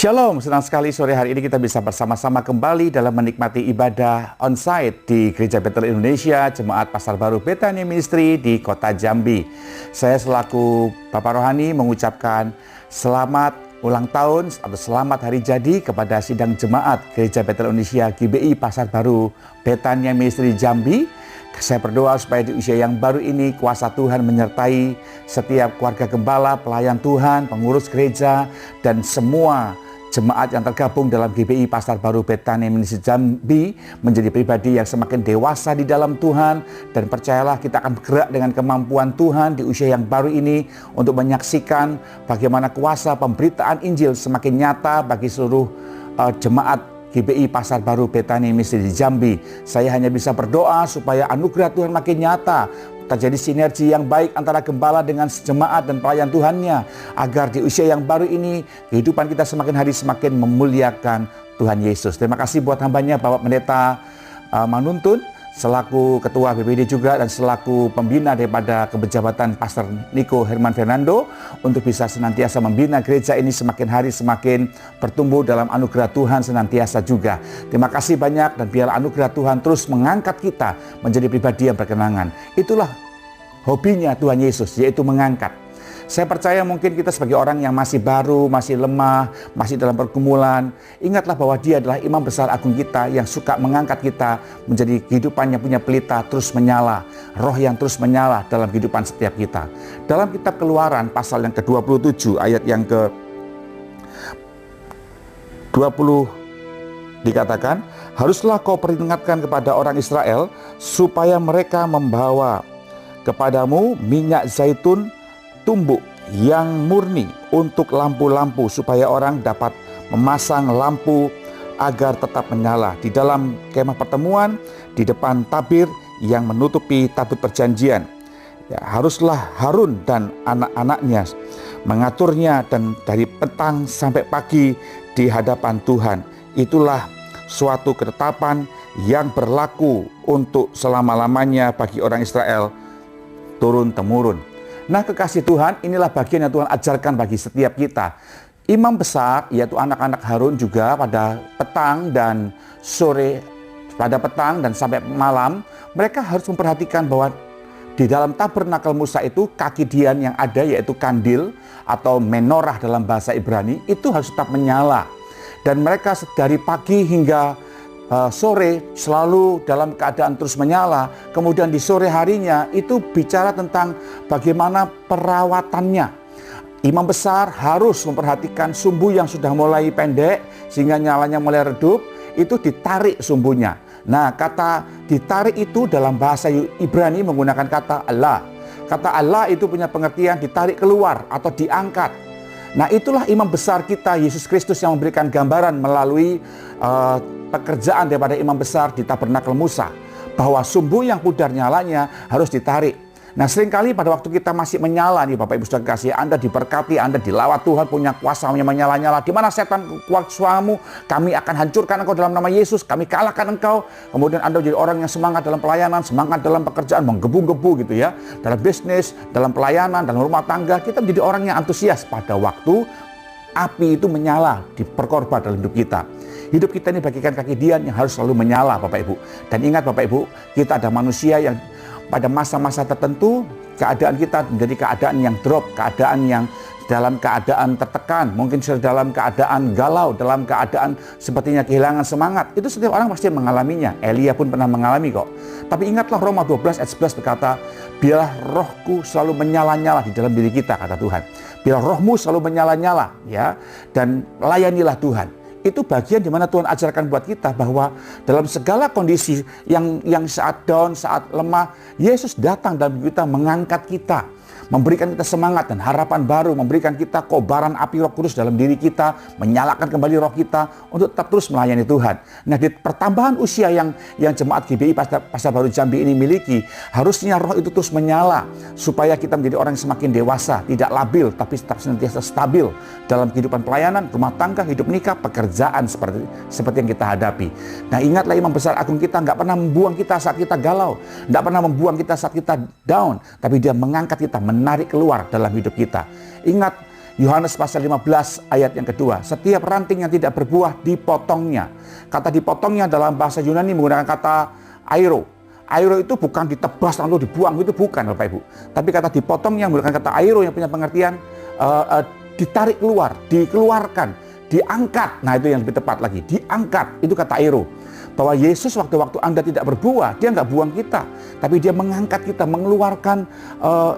Shalom, senang sekali sore hari ini kita bisa bersama-sama kembali dalam menikmati ibadah onsite di Gereja Betel Indonesia, Jemaat Pasar Baru Bethania Ministry di Kota Jambi. Saya selaku Bapak Rohani mengucapkan selamat ulang tahun atau selamat hari jadi kepada sidang Jemaat Gereja Betel Indonesia GBI Pasar Baru Bethania Ministry Jambi. Saya berdoa supaya di usia yang baru ini kuasa Tuhan menyertai setiap keluarga gembala, pelayan Tuhan, pengurus gereja, dan semua jemaat yang tergabung dalam GBI Pasar Baru Bethania Ministry Jambi menjadi pribadi yang semakin dewasa di dalam Tuhan. Dan percayalah kita akan bergerak dengan kemampuan Tuhan di usia yang baru ini untuk menyaksikan bagaimana kuasa pemberitaan Injil semakin nyata bagi seluruh jemaat GBI Pasar Baru Bethania Ministry di Jambi. Saya hanya bisa berdoa supaya anugerah Tuhan makin nyata, terjadi sinergi yang baik antara gembala dengan jemaat dan pelayan Tuhannya, agar di usia yang baru ini kehidupan kita semakin hari semakin memuliakan Tuhan Yesus. Terima kasih buat hambanya Bapak Pendeta Manuntun selaku Ketua BPD juga dan selaku pembina daripada Kepejabatan Pastor Niko Herman Fernando untuk bisa senantiasa membina gereja ini semakin hari semakin bertumbuh dalam anugerah Tuhan senantiasa juga. Terima kasih banyak dan biarlah anugerah Tuhan terus mengangkat kita menjadi pribadi yang berkenangan. Itulah hobinya Tuhan Yesus, yaitu mengangkat. Saya percaya mungkin kita sebagai orang yang masih baru, masih lemah, masih dalam pergumulan, ingatlah bahwa Dia adalah Imam Besar Agung kita yang suka mengangkat kita menjadi kehidupan yang punya pelita terus menyala, roh yang terus menyala dalam kehidupan setiap kita. Dalam kitab Keluaran pasal yang ke-27 ayat yang ke-20 dikatakan, haruslah kau peringatkan kepada orang Israel supaya mereka membawa kepadamu minyak zaitun tumbuk yang murni untuk lampu-lampu supaya orang dapat memasang lampu agar tetap menyala di dalam kemah pertemuan di depan tabir yang menutupi tabut perjanjian. Ya, haruslah Harun dan anak-anaknya mengaturnya dan dari petang sampai pagi di hadapan Tuhan. Itulah suatu ketetapan yang berlaku untuk selama-lamanya bagi orang Israel turun-temurun. Nah, kekasih Tuhan, inilah bagian yang Tuhan ajarkan bagi setiap kita. Imam besar, yaitu anak-anak Harun juga pada petang dan sore, pada petang dan sampai malam, mereka harus memperhatikan bahwa di dalam tabernakel Musa itu kaki dian yang ada, yaitu kandil atau menorah dalam bahasa Ibrani, itu harus tetap menyala. Dan mereka dari pagi hingga sore selalu dalam keadaan terus menyala. Kemudian di sore harinya itu bicara tentang bagaimana perawatannya. Imam besar harus memperhatikan sumbu yang sudah mulai pendek sehingga nyalanya mulai redup, itu ditarik sumbunya. Nah, kata ditarik itu dalam bahasa Ibrani menggunakan kata Allah. Kata Allah itu punya pengertian ditarik keluar atau diangkat. Nah, itulah imam besar kita Yesus Kristus yang memberikan gambaran melalui pekerjaan daripada imam besar di tabernakel Musa, bahwa sumbu yang pudar nyalanya harus ditarik. Nah, seringkali pada waktu kita masih menyala nih Bapak Ibu Saudara kasih, Anda diberkati, Anda dilawat Tuhan, punya kuasa yang menyala-nyala. Di mana setan kuasamu, kami akan hancurkan engkau dalam nama Yesus, kami kalahkan engkau. Kemudian Anda menjadi orang yang semangat dalam pelayanan, semangat dalam pekerjaan, menggebu-gebu gitu ya, dalam bisnis, dalam pelayanan, dalam rumah tangga. Kita menjadi orang yang antusias pada waktu api itu menyala di perkorban dalam hidup kita. Hidup kita ini bagikan kaki dian yang harus selalu menyala Bapak Ibu. Dan ingat Bapak Ibu, kita ada manusia yang pada masa-masa tertentu keadaan kita menjadi keadaan yang drop, keadaan yang dalam keadaan tertekan, mungkin dalam keadaan galau, dalam keadaan sepertinya kehilangan semangat. Itu setiap orang pasti mengalaminya. Elia pun pernah mengalami kok. Tapi ingatlah Roma 12 ayat 11 berkata, biarlah rohku selalu menyala-nyala di dalam diri kita, kata Tuhan. Biarlah rohmu selalu menyala-nyala ya, dan layanilah Tuhan. Itu bagian di mana Tuhan ajarkan buat kita bahwa dalam segala kondisi yang saat down, saat lemah, Yesus datang dalam kita mengangkat kita, memberikan kita semangat dan harapan baru, memberikan kita kobaran api Roh Kudus dalam diri kita, menyalakan kembali roh kita untuk tetap terus melayani Tuhan. Nah, di pertambahan usia yang jemaat GBI Pasar Baru Jambi ini miliki, harusnya roh itu terus menyala supaya kita menjadi orang yang semakin dewasa, tidak labil tapi tetap senantiasa stabil dalam kehidupan pelayanan, rumah tangga, hidup nikah, pekerjaan seperti yang kita hadapi. Nah, ingatlah imam besar agung kita nggak pernah membuang kita saat kita galau, nggak pernah membuang kita saat kita down, tapi dia mengangkat kita, menarik keluar dalam hidup kita. Ingat, Yohanes pasal 15 ayat yang kedua, setiap ranting yang tidak berbuah dipotongnya. Kata dipotongnya dalam bahasa Yunani menggunakan kata airo. Airo itu bukan ditebas lalu dibuang, itu bukan Bapak Ibu. Tapi kata dipotongnya menggunakan kata airo yang punya pengertian ditarik keluar, dikeluarkan, diangkat. Nah itu yang lebih tepat lagi, diangkat, itu kata airo. Bahwa Yesus waktu-waktu Anda tidak berbuah, dia nggak buang kita, tapi dia mengangkat kita, mengeluarkan,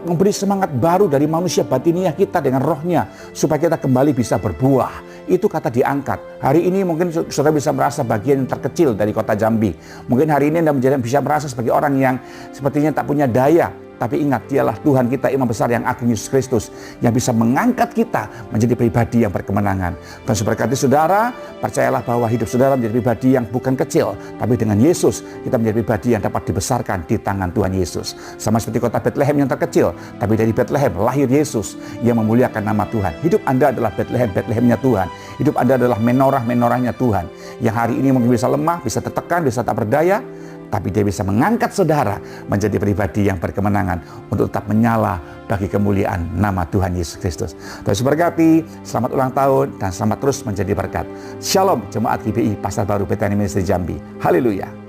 memberi semangat baru dari manusia batiniah kita dengan rohnya, supaya kita kembali bisa berbuah. Itu kata diangkat. Hari ini mungkin saudara bisa merasa bagian yang terkecil dari kota Jambi. Mungkin hari ini Anda bisa merasa sebagai orang yang sepertinya tak punya daya. Tapi ingat, dialah Tuhan kita, Imam Besar yang agung Yesus Kristus, yang bisa mengangkat kita menjadi pribadi yang berkemenangan. Dan seberkati saudara, percayalah bahwa hidup saudara menjadi pribadi yang bukan kecil, tapi dengan Yesus kita menjadi pribadi yang dapat dibesarkan di tangan Tuhan Yesus. Sama seperti kota Bethlehem yang terkecil, tapi dari Bethlehem lahir Yesus yang memuliakan nama Tuhan. Hidup Anda adalah Bethlehem, Bethlehemnya Tuhan. Hidup Anda adalah menorah-menorahnya Tuhan, yang hari ini mungkin bisa lemah, bisa tertekan, bisa tak berdaya, tapi dia bisa mengangkat saudara menjadi pribadi yang berkemenangan untuk tetap menyala bagi kemuliaan nama Tuhan Yesus Kristus. Tuhan berkati, selamat ulang tahun dan selamat terus menjadi berkat. Shalom jemaat GBI Pasar Baru Bethany Ministry Jambi. Haleluya.